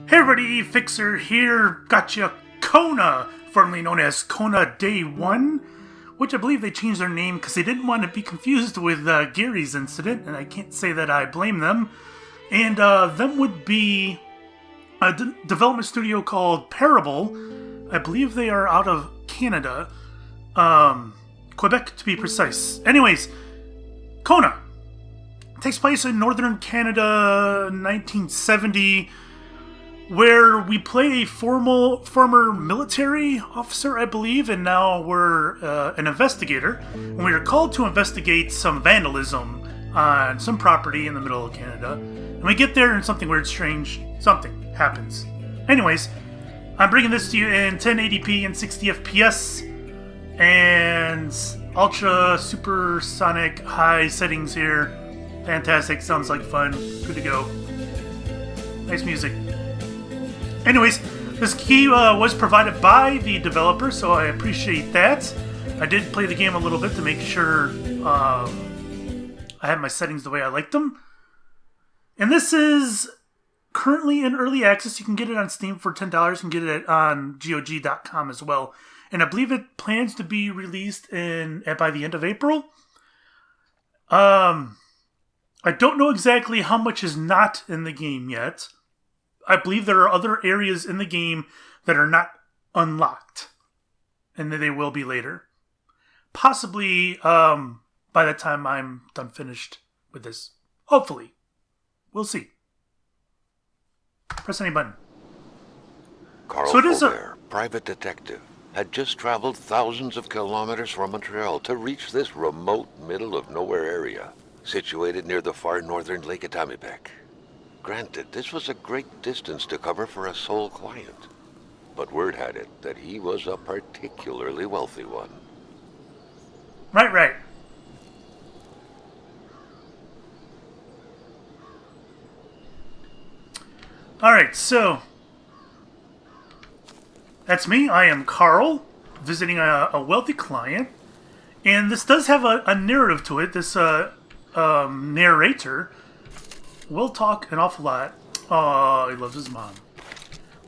Hey everybody, Fixxxer here. Gotcha, Kona, formerly known as Kona Day 1, which I believe they changed their name because they didn't want to be confused with Gary's incident, and I can't say that I blame them. And them would be a development studio called Parabole. I believe they are out of Canada. Quebec to be precise. Anyways, Kona takes place in northern Canada, 1970, where we play a former military officer, I believe, and now we're an investigator. And we are called to investigate some vandalism on some property in the middle of Canada. And we get there and something weird, strange, something happens. Anyways, I'm bringing this to you in 1080p and 60 FPS and ultra supersonic high settings here. Fantastic, sounds like fun, good to go. Nice music. Anyways, this key was provided by the developer, so I appreciate that. I did play the game a little bit to make sure I have my settings the way I like them. And this is currently in early access. You can get it on Steam for $10. You can get it on GOG.com as well. And I believe it plans to be released by the end of April. I don't know exactly how much is not in the game yet. I believe there are other areas in the game that are not unlocked, and that they will be later. Possibly by the time I'm done finished with this. Hopefully. We'll see. Press any button. Carl Faubert, private detective, had just traveled thousands of kilometers from Montreal to reach this remote middle-of-nowhere area, situated near the far northern Lake Atamipek. Granted, this was a great distance to cover for a sole client, but word had it that he was a particularly wealthy one. Right. Alright, so that's me. I am Carl, visiting a wealthy client, and this does have a narrative to it. This narrator will talk an awful lot. Oh, he loves his mom.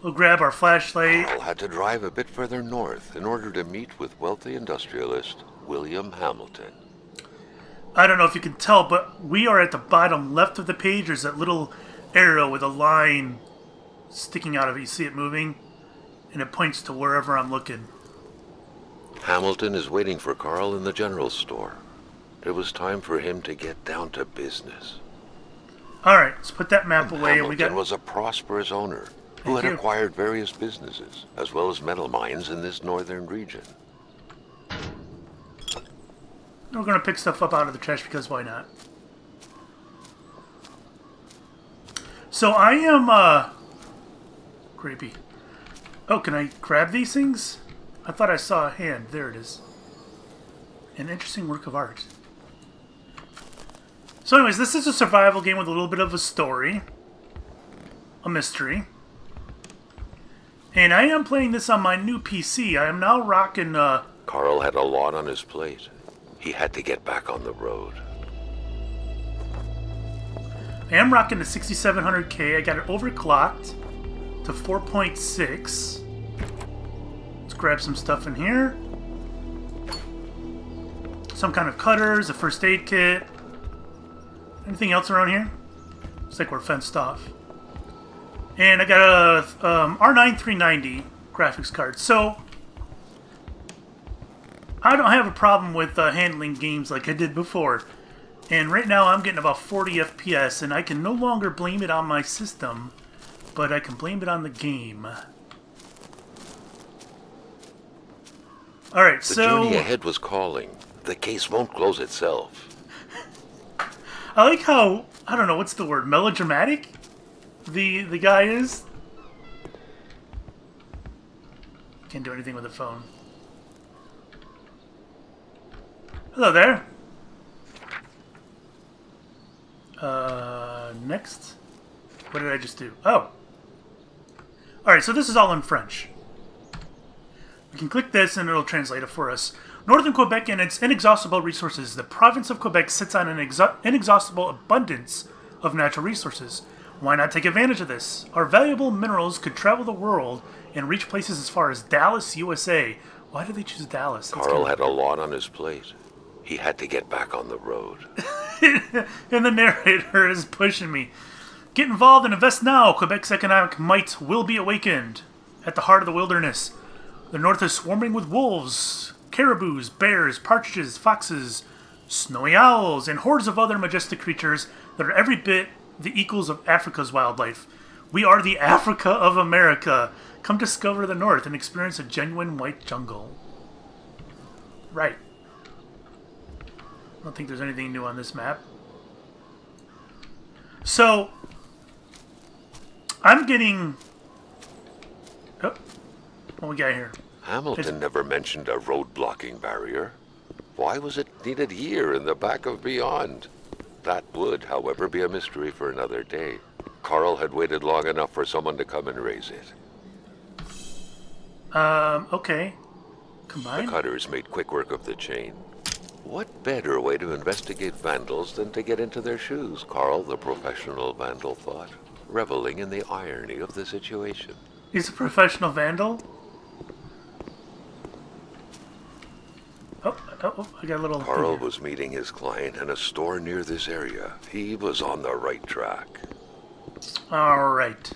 We'll grab our flashlight. Carl had to drive a bit further north in order to meet with wealthy industrialist William Hamilton. I don't know if you can tell, but we are at the bottom left of the page. There's that little arrow with a line sticking out of it. You see it moving? And it points to wherever I'm looking. Hamilton is waiting for Carl in the general store. It was time for him to get down to business. Alright, let's put that map away. Hamilton was a prosperous owner who had acquired various businesses, as well as metal mines in this northern region. We're going to pick stuff up out of the trash because why not? So I am, creepy. Oh, can I grab these things? I thought I saw a hand. There it is. An interesting work of art. So anyways, this is a survival game with a little bit of a story. A mystery. And I am playing this on my new PC. I am now rocking, Carl had a lot on his plate. He had to get back on the road. I am rocking the 6700K. I got it overclocked to 4.6. Let's grab some stuff in here. Some kind of cutters, a first aid kit. Anything else around here? Looks like we're fenced off. And I got a R9 390 graphics card. So, I don't have a problem with handling games like I did before. And right now I'm getting about 40 FPS, and I can no longer blame it on my system, but I can blame it on the game. Alright, so... The journey ahead was calling. The case won't close itself. I like how, I don't know, what's the word, melodramatic the guy is. Can't do anything with the phone. Hello there. Next. What did I just do? Oh. Alright, so this is all in French. We can click this and it'll translate it for us. Northern Quebec and its inexhaustible resources. The province of Quebec sits on an inexhaustible abundance of natural resources. Why not take advantage of this? Our valuable minerals could travel the world and reach places as far as Dallas, USA. Why did they choose Dallas? Carl had a lot on his plate. He had to get back on the road. And the narrator is pushing me. Get involved and invest now. Quebec's economic might will be awakened. At the heart of the wilderness, the north is swarming with wolves, caribous, bears, partridges, foxes, snowy owls, and hordes of other majestic creatures that are every bit the equals of Africa's wildlife. We are the Africa of America. Come discover the north and experience a genuine white jungle. Right. I don't think there's anything new on this map. So, I'm getting... Oh, what we got here? Hamilton never mentioned a road-blocking barrier. Why was it needed here in the back of Beyond? That would, however, be a mystery for another day. Carl had waited long enough for someone to come and raise it. Okay. Combine? The cutters made quick work of the chain. What better way to investigate vandals than to get into their shoes, Carl, the professional vandal, thought, reveling in the irony of the situation. He's a professional vandal? Oh, I got a little... Carl was meeting his client in a store near this area. He was on the right track. Alright.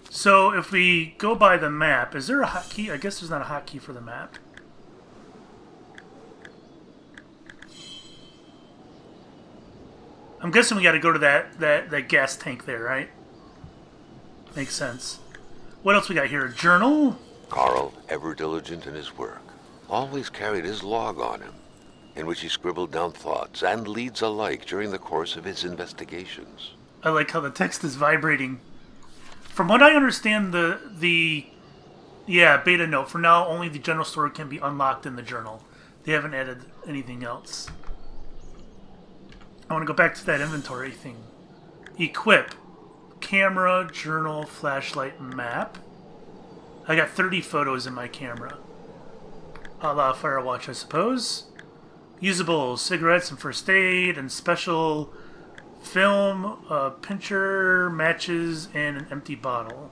So, if we go by the map, is there a hotkey? I guess there's not a hotkey for the map. I'm guessing we gotta go to that gas tank there, right? Makes sense. What else we got here? A journal? Carl, ever diligent in his work, always carried his log on him, in which he scribbled down thoughts and leads alike during the course of his investigations. I like how the text is vibrating. From what I understand, the beta note, for now, only the general store can be unlocked in the journal. They haven't added anything else. I want to go back to that inventory thing. Equip. Camera, journal, flashlight, map. I got 30 photos in my camera. A la Firewatch, I suppose. Usable cigarettes and first aid and special film, pincher, matches, and an empty bottle.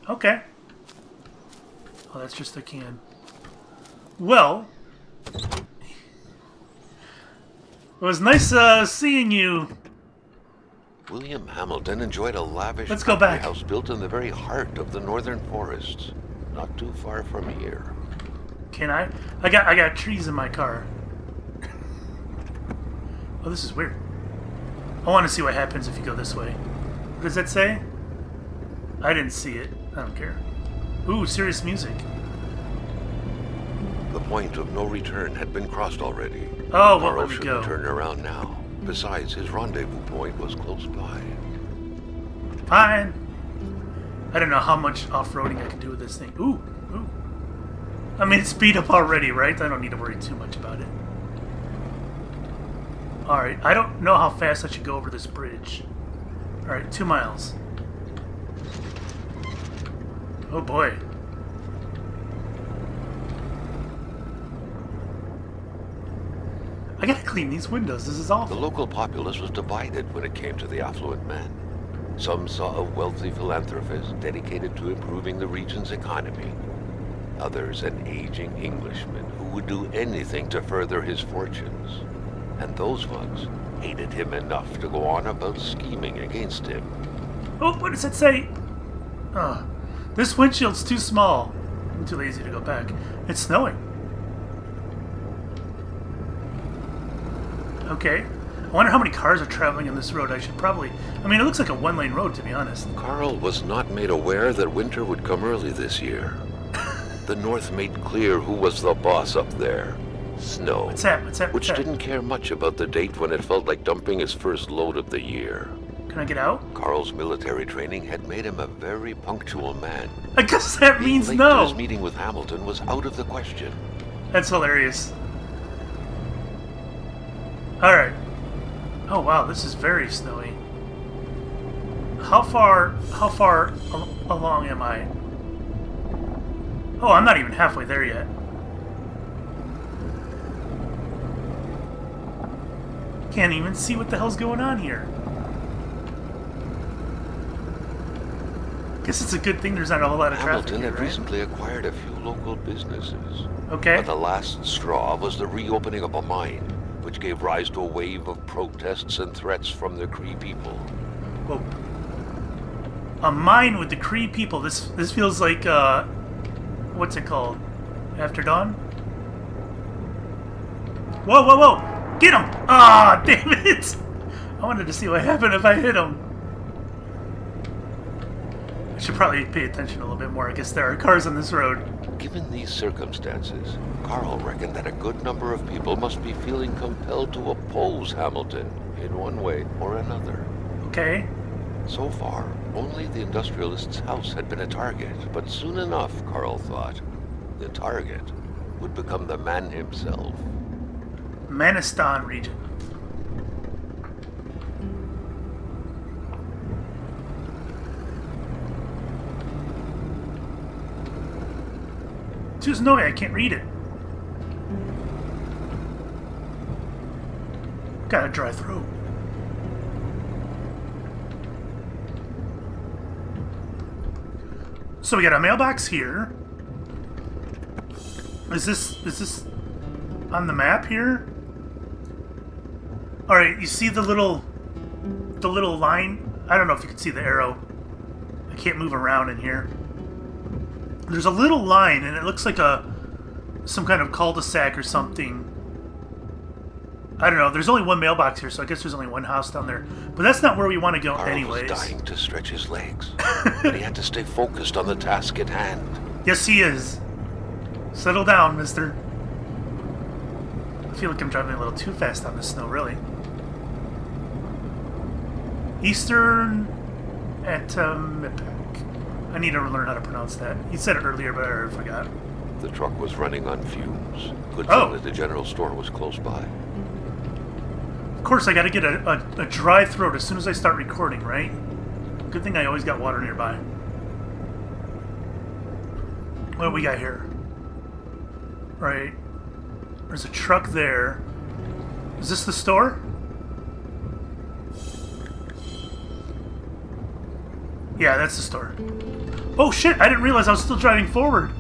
Okay. Oh, that's just a can. Well, it was nice seeing you. William Hamilton enjoyed a lavish Let's go back. house built in the very heart of the northern forests, not too far from here. Can I? I got trees in my car. Oh, this is weird. I want to see what happens if you go this way. What does that say? I didn't see it. I don't care. Ooh, serious music. The point of no return had been crossed already. Oh, Carl where we shouldn't go? turn around now. Besides, his rendezvous point was close by. Fine. I don't know how much off-roading I can do with this thing. Ooh. I mean, it's speed up already, right? I don't need to worry too much about it. Alright, I don't know how fast I should go over this bridge. Alright, 2 miles. Oh boy. I gotta clean these windows, this is awful. The local populace was divided when it came to the affluent men. Some saw a wealthy philanthropist dedicated to improving the region's economy. Others an aging Englishman who would do anything to further his fortunes. And those ones hated him enough to go on about scheming against him. Oh, what does it say? Oh, this windshield's too small. I'm too lazy to go back. It's snowing. Okay. I wonder how many cars are traveling on this road. I should probably... I mean, it looks like a one-lane road, to be honest. Carl was not made aware that winter would come early this year. The North made clear who was the boss up there. Snow. What's that? Which didn't care much about the date when it felt like dumping his first load of the year. Can I get out? Carl's military training had made him a very punctual man. I guess that means Being late to no. his meeting with Hamilton was out of the question. That's hilarious. Alright. Oh wow, this is very snowy. How far along am I? Oh, I'm not even halfway there yet. Can't even see what the hell's going on here. Guess it's a good thing there's not a whole lot of traffic Hamilton here, had right? recently acquired a few local businesses. Okay. But the last straw was the reopening of a mine, which gave rise to a wave of protests and threats from the Cree people. Whoa. A mine with the Cree people. This feels like, what's it called? After Dawn? Whoa, whoa, whoa! Get him! Ah, damn it! I wanted to see what happened if I hit him. I should probably pay attention a little bit more. I guess there are cars on this road. Given these circumstances, Carl reckoned that a good number of people must be feeling compelled to oppose Hamilton in one way or another. Okay. So far, only the industrialist's house had been a target, but soon enough, Carl thought, the target would become the man himself. Manistan region. There's no way I can't read it. Got a dry throat. So we got a mailbox here. Is this on the map here? All right, you see the little line? I don't know if you can see the arrow. I can't move around in here. There's a little line, and it looks like some kind of cul-de-sac or something. I don't know. There's only one mailbox here, so I guess there's only one house down there. But that's not where we want to go anyways. Carl was dying to stretch his legs, but he had to stay focused on the task at hand. Yes, he is. Settle down, mister. I feel like I'm driving a little too fast on the snow, really. Eastern Atamipek. I need to learn how to pronounce that. He said it earlier, but I forgot. The truck was running on fumes. Good Oh. thing that the general store was close by. Of course, I gotta get a dry throat as soon as I start recording, right? Good thing I always got water nearby. What do we got here? Right. There's a truck there. Is this the store? Yeah, that's the store. Oh shit, I didn't realize I was still driving forward.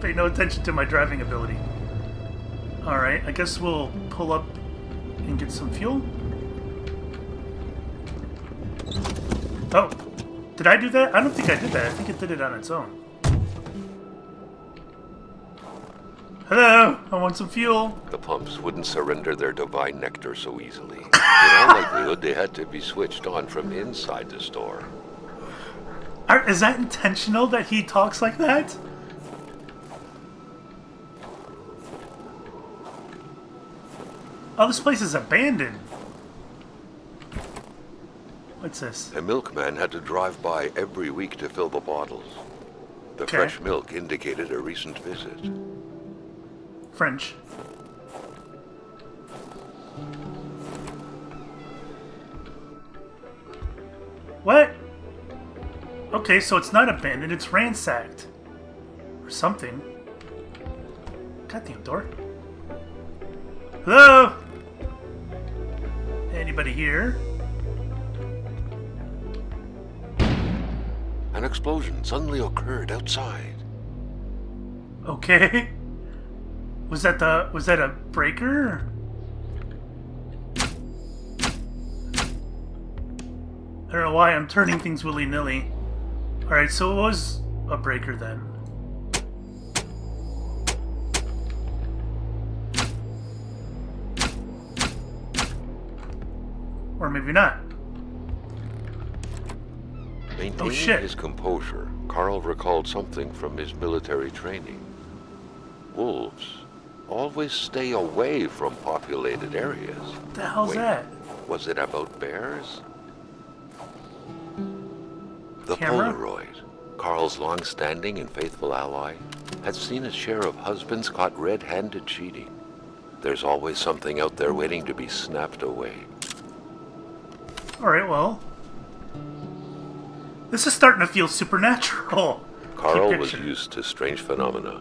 Pay no attention to my driving ability. Alright, I guess we'll pull up and get some fuel. Oh, did I do that? I don't think I did that. I think it did it on its own. Hello, I want some fuel. The pumps wouldn't surrender their divine nectar so easily. In all likelihood, they had to be switched on from inside the store. Is that intentional that he talks like that? Oh, this place is abandoned. What's this? A milkman had to drive by every week to fill the bottles. The Okay. fresh milk indicated a recent visit. French. What? Okay, so it's not abandoned, it's ransacked. Or something. Goddamn door. Hello? Anybody here? An explosion suddenly occurred outside. Okay. Was that a breaker? I don't know why I'm turning things willy-nilly. Alright, so it was a breaker then. Or maybe not. Maintaining shit. his composure, Carl recalled something from his military training. Wolves always stay away from populated areas. What the hell's Wait, that? Was it about bears? The Camera? Polaroid, Carl's long-standing and faithful ally, had seen a share of husbands caught red-handed cheating. There's always something out there waiting to be snapped away. Alright, well. This is starting to feel supernatural. Carl Keep was picture. used to strange phenomena,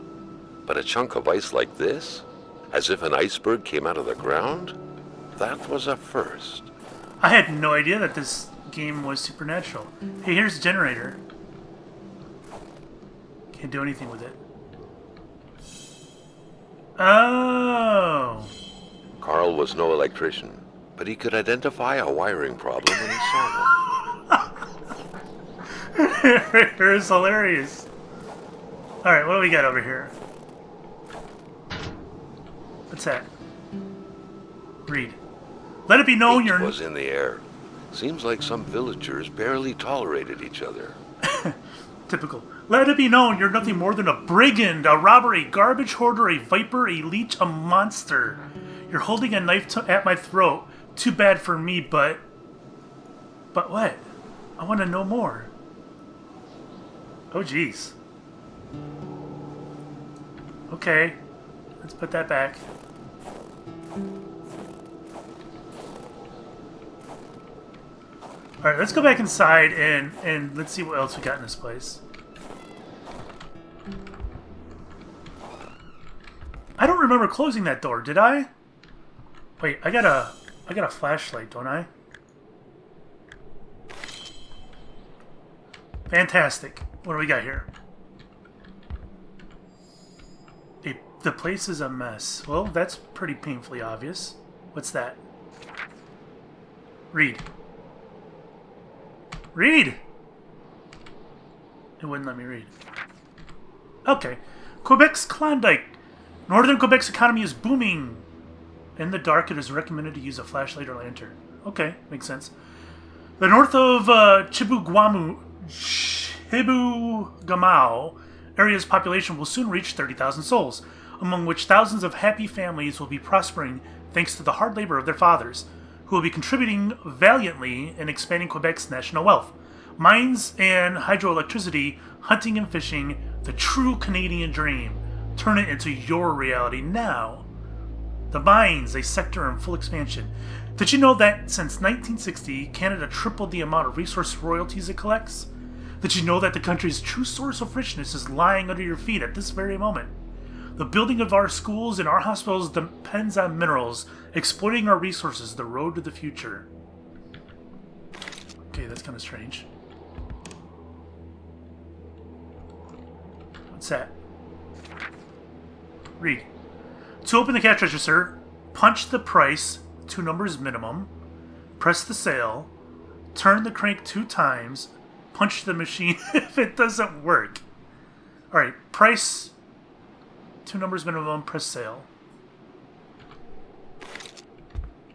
but a chunk of ice like this As if an iceberg came out of the ground? That was a first. I had no idea that this game was supernatural. Hey, here's a generator. Can't do anything with it. Oh. Carl was no electrician, but he could identify a wiring problem when he saw one. It was hilarious. Alright, what do we got over here? What's that? Read. Let it be known Hate was in the air. Seems like some villagers barely tolerated each other. Typical. Let it be known you're nothing more than a brigand, a robber, a garbage hoarder, a viper, a leech, a monster. You're holding a knife at my throat. Too bad for me, but... But what? I want to know more. Oh, jeez. Okay. Let's put that back. Alright, let's go back inside and let's see what else we got in this place. I don't remember closing that door, did I? Wait, I got a flashlight, don't I? Fantastic. What do we got here? The place is a mess. Well, that's pretty painfully obvious. What's that? Read. Read! It wouldn't let me read. Okay. Quebec's Klondike. Northern Quebec's economy is booming. In the dark, it is recommended to use a flashlight or lantern. Okay, makes sense. The north of Chibougamau area's population will soon reach 30,000 souls, among which thousands of happy families will be prospering thanks to the hard labor of their fathers, who will be contributing valiantly in expanding Quebec's national wealth. Mines and hydroelectricity, hunting and fishing, the true Canadian dream. Turn it into your reality now. The mines, a sector in full expansion. Did you know that since 1960, Canada tripled the amount of resource royalties it collects? Did you know that the country's true source of richness is lying under your feet at this very moment? The building of our schools and our hospitals depends on minerals. Exploiting our resources, the road to the future. Okay, that's kind of strange. What's that? Read. To open the cash register, punch the price, 2 numbers minimum, press the sale, turn the crank 2 times, punch the machine if it doesn't work. Alright, price, 2 numbers minimum, press sale.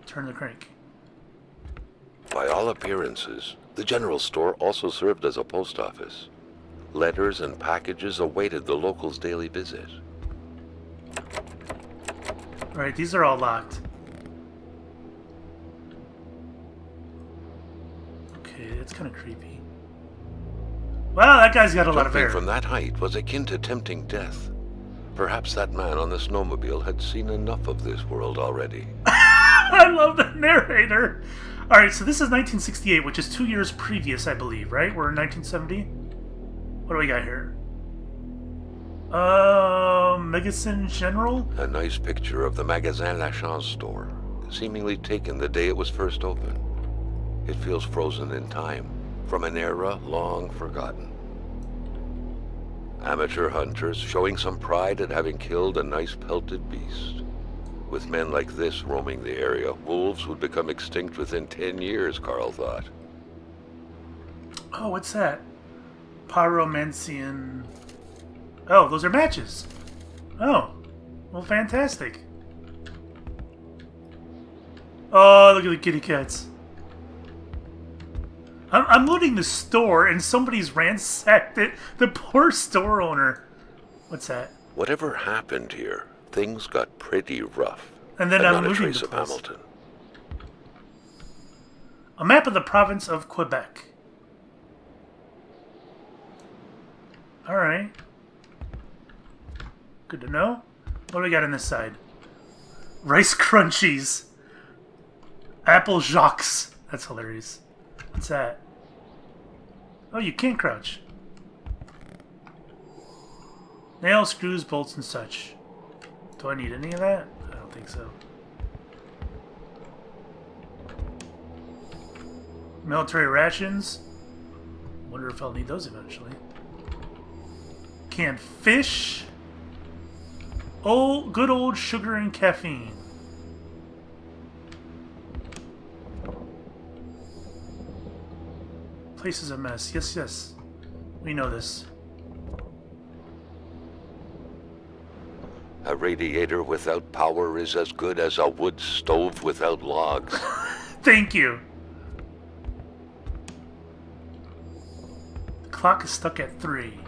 Turn the crank. By all appearances, the general store also served as a post office. Letters and packages awaited the locals' daily visit. Alright, these are all locked. Okay, that's kind of creepy. Well, that guy's got a lot of hair. Jumping from that height was akin to tempting death. Perhaps that man on the snowmobile had seen enough of this world already. I love the narrator. Alright, so this is 1968, which is 2 years previous, I believe, right? We're in 1970? What do we got here? Magasin General? A nice picture of the Magasin Lachance store, seemingly taken the day it was first opened. It feels frozen in time, from an era long forgotten. Amateur hunters showing some pride at having killed a nice pelted beast. With men like this roaming the area, wolves would become extinct within 10 years, Carl thought. Oh, what's that? Pyromancian... Oh, those are matches. Oh, well, fantastic. Oh, look at the kitty cats. I'm looting the store and somebody's ransacked it. The poor store owner. What's that? Whatever happened here, things got pretty rough. And then I'm not a looting trace the of place. Hamilton. A map of the province of Quebec. Alright. Good to know. What do we got on this side? Rice Crunchies. Apple Jacques. That's hilarious. What's that? Oh, you can't crouch. Nails, screws, bolts, and such. Do I need any of that? don't think so. Military rations. Wonder if I'll need those eventually. Canned fish. Oh, good old sugar and caffeine. Place is a mess. Yes, yes. We know this. A radiator without power is as good as a wood stove without logs. Thank you. The clock is stuck at 3.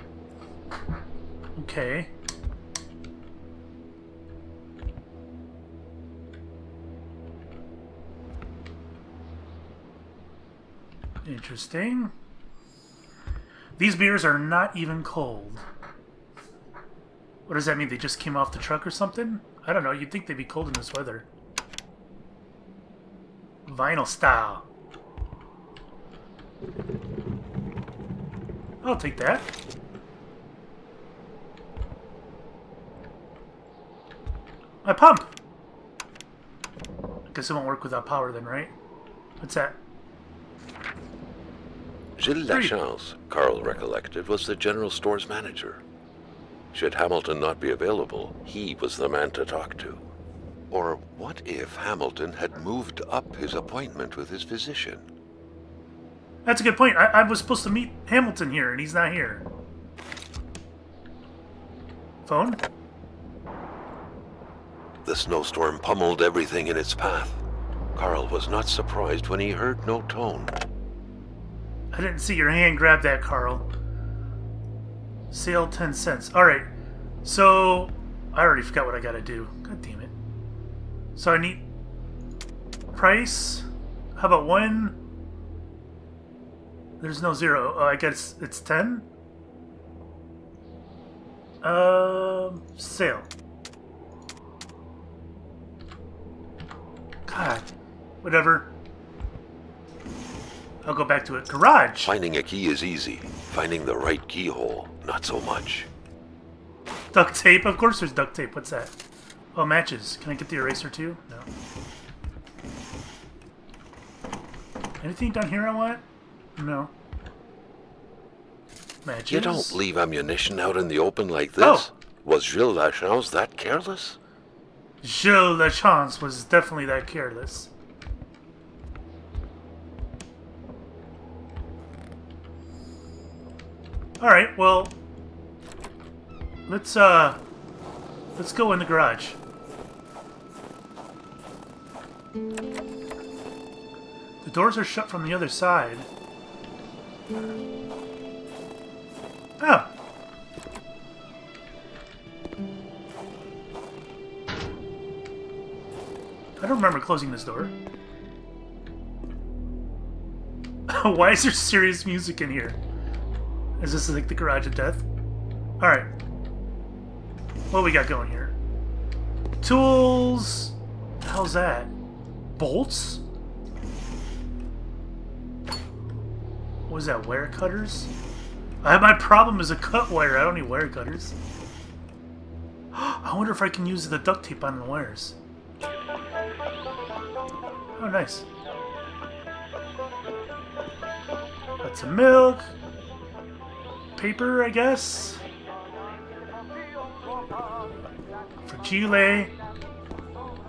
Okay. Interesting. These beers are not even cold. What does that mean? They just came off the truck or something? I don't know. You'd think they'd be cold in this weather. Vinyl style. I'll take that. My pump! I guess it won't work without power then, right? What's that? Gilles Lachance, Carl recollected, was the general store's manager. Should Hamilton not be available, he was the man to talk to. Or what if Hamilton had moved up his appointment with his physician? That's a good point. I was supposed to meet Hamilton here, and he's not here. Phone? The snowstorm pummeled everything in its path. Carl was not surprised when he heard no tone. I didn't see your hand grab that, Carl. Sale 10 cents. Alright. So, I already forgot what I gotta do. God damn it. So I need... price? How about 1? There's no 0. Oh, I guess it's 10? Sale. God. Whatever. I'll go back to it. Garage! Finding a key is easy. Finding the right keyhole, not so much. Duct tape? Of course there's duct tape. What's that? Oh, matches. Can I get the eraser too? No. Anything down here I want? No. Matches? You don't leave ammunition out in the open like this. Oh. Was Gilles Lachance that careless? Gilles Lachance was definitely that careless. Alright, well... Let's go in the garage. The doors are shut from the other side. Oh. I don't remember closing this door. Why is there serious music in here? Is this like the garage of death? Alright. What we got going here? Tools. What the hell's that? Bolts? What is that? Wire cutters? My problem is a cut wire. I don't need wire cutters. I wonder if I can use the duct tape on the wires. Oh, nice. Got some milk. Paper, I guess. Fragile.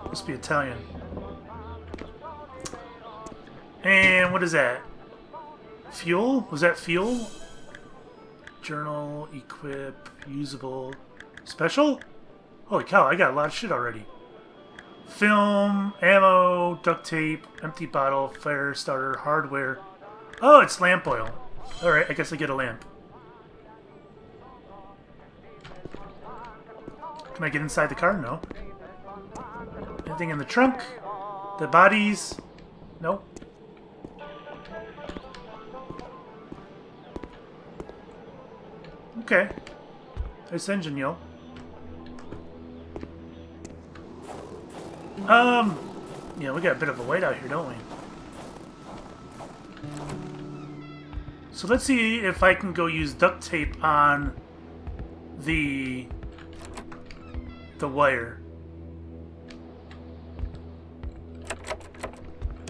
Must be Italian. And what is that? Fuel? Was that fuel? Journal, equip, usable, special? Holy cow, I got a lot of shit already. Film, ammo, duct tape, empty bottle, fire starter, hardware. Oh, it's lamp oil. Alright, I guess I get a lamp. Can I get inside the car? No. Anything in the trunk? The bodies? Nope. Okay. Nice engine, yo. Yeah, we got a bit of a wait out here, don't we? So let's see if I can go use duct tape on the wire.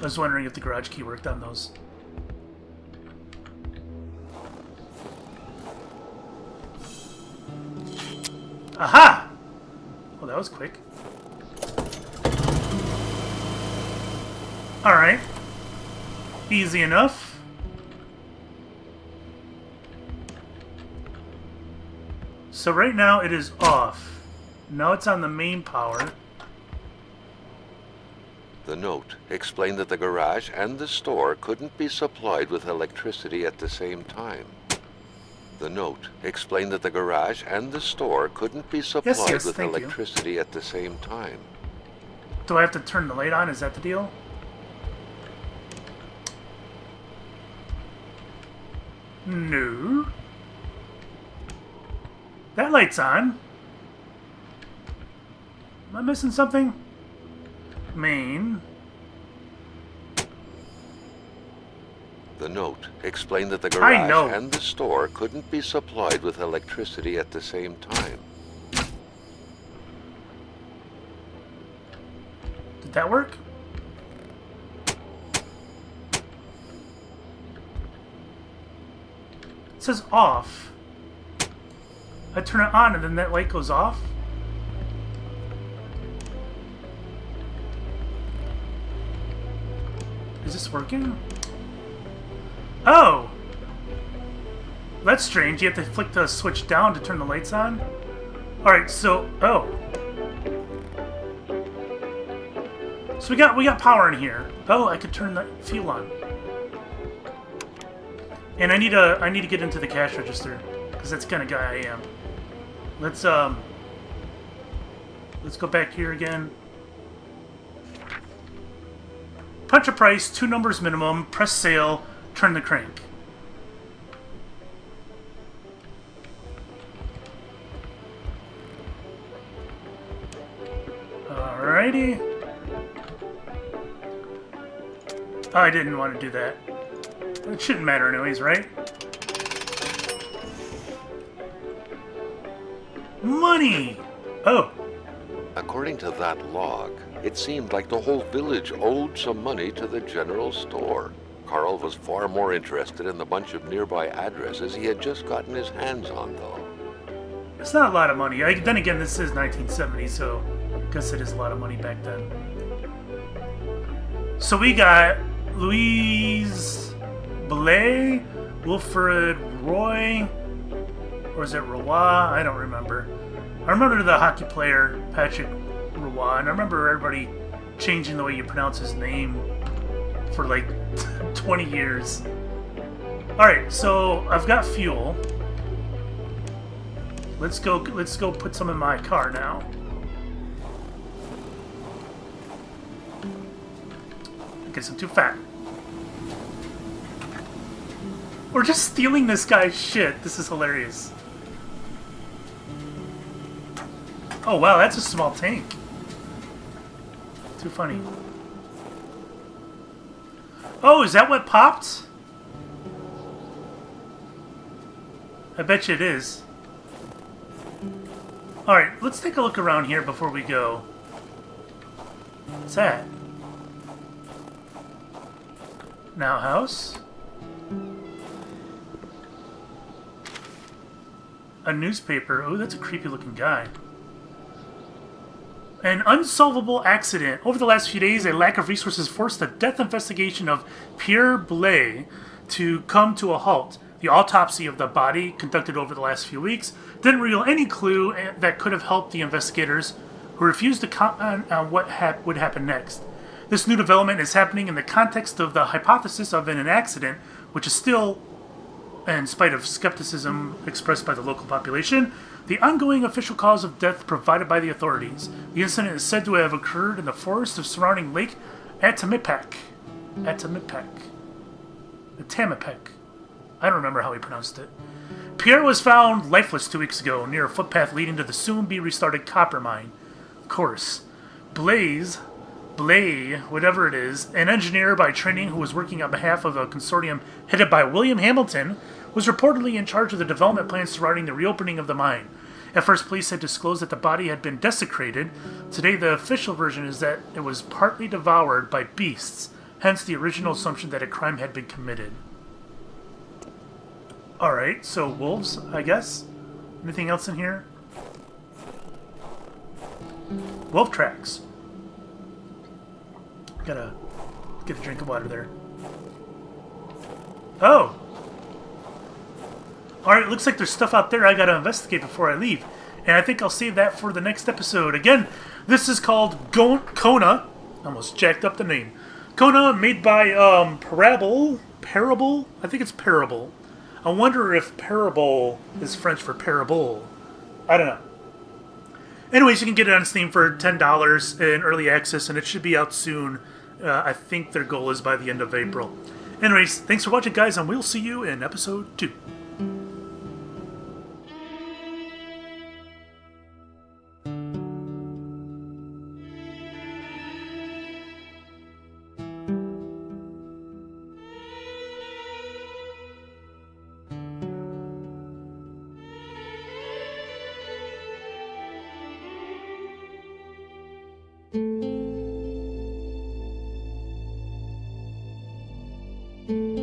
I was wondering if the garage key worked on those. Aha! Well, that was quick. Alright. Easy enough. So right now it is off. Now it's on the main power. The note explained that the garage and the store couldn't be supplied with electricity at the same time. The note explained that the garage and the store couldn't be supplied with electricity at the same time. Do I have to turn the light on? Is that the deal? No. That light's on. Am I missing something? Main. The note explained that the garage and the store couldn't be supplied with electricity at the same time. Did that work? It says off. I turn it on and then that light goes off? Is this working? Oh! That's strange. You have to flick the switch down to turn the lights on? Alright, so... Oh. So we got power in here. Oh, I could turn the fuel on. And I need to get into the cash register. Because that's the kind of guy I am. Let's go back here again. Punch a price, 2 numbers minimum, press sale, turn the crank. Alrighty. Oh, I didn't want to do that. It shouldn't matter anyways, right? Money! Oh. According to that log, it seemed like the whole village owed some money to the general store. Carl was far more interested in the bunch of nearby addresses he had just gotten his hands on, though. It's not a lot of money. Then again, this is 1970, so I guess it is a lot of money back then. So we got Louise Belay, Wilfred Roy, or is it Roy? I don't remember. I remember the hockey player, Patrick Roy, and I remember everybody changing the way you pronounce his name for like 20 years. Alright, so I've got fuel. Let's go put some in my car now. I guess I'm too fat. We're just stealing this guy's shit. This is hilarious. Oh wow, that's a small tank. Too funny. Oh, is that what popped? I bet you it is. Alright, let's take a look around here before we go. What's that? Now house? A newspaper. Oh, that's a creepy looking guy. An unsolvable accident. Over the last few days, a lack of resources forced the death investigation of Pierre Blais to come to a halt. The autopsy of the body, conducted over the last few weeks, didn't reveal any clue that could have helped the investigators, who refused to comment on what would happen next. This new development is happening in the context of the hypothesis of an accident, which is still, in spite of skepticism expressed by the local population, the ongoing official cause of death provided by the authorities. The incident is said to have occurred in the forest of surrounding Lake Atamipek. Atamipek. I don't remember how he pronounced it. Pierre was found lifeless 2 weeks ago near a footpath leading to the soon-be-restarted copper mine. Of course. Blais, whatever it is, an engineer by training who was working on behalf of a consortium headed by William Hamilton, was reportedly in charge of the development plans surrounding the reopening of the mine. At first, police had disclosed that the body had been desecrated. Today, the official version is that it was partly devoured by beasts hence the original assumption that a crime had been committed. Alright, so wolves, I guess? Anything else in here? Wolf tracks. Gotta get a drink of water there. Oh! Alright, looks like there's stuff out there I gotta investigate before I leave. And I think I'll save that for the next episode. Again, this is called Kona. Almost jacked up the name. Kona, made by Parabole? Parabole? I think it's Parabole. I wonder if Parabole is French for parabole. I don't know. Anyways, you can get it on Steam for $10 in early access, and it should be out soon. I think their goal is by the end of April. Anyways, thanks for watching, guys, and we'll see you in episode 2. Thank you.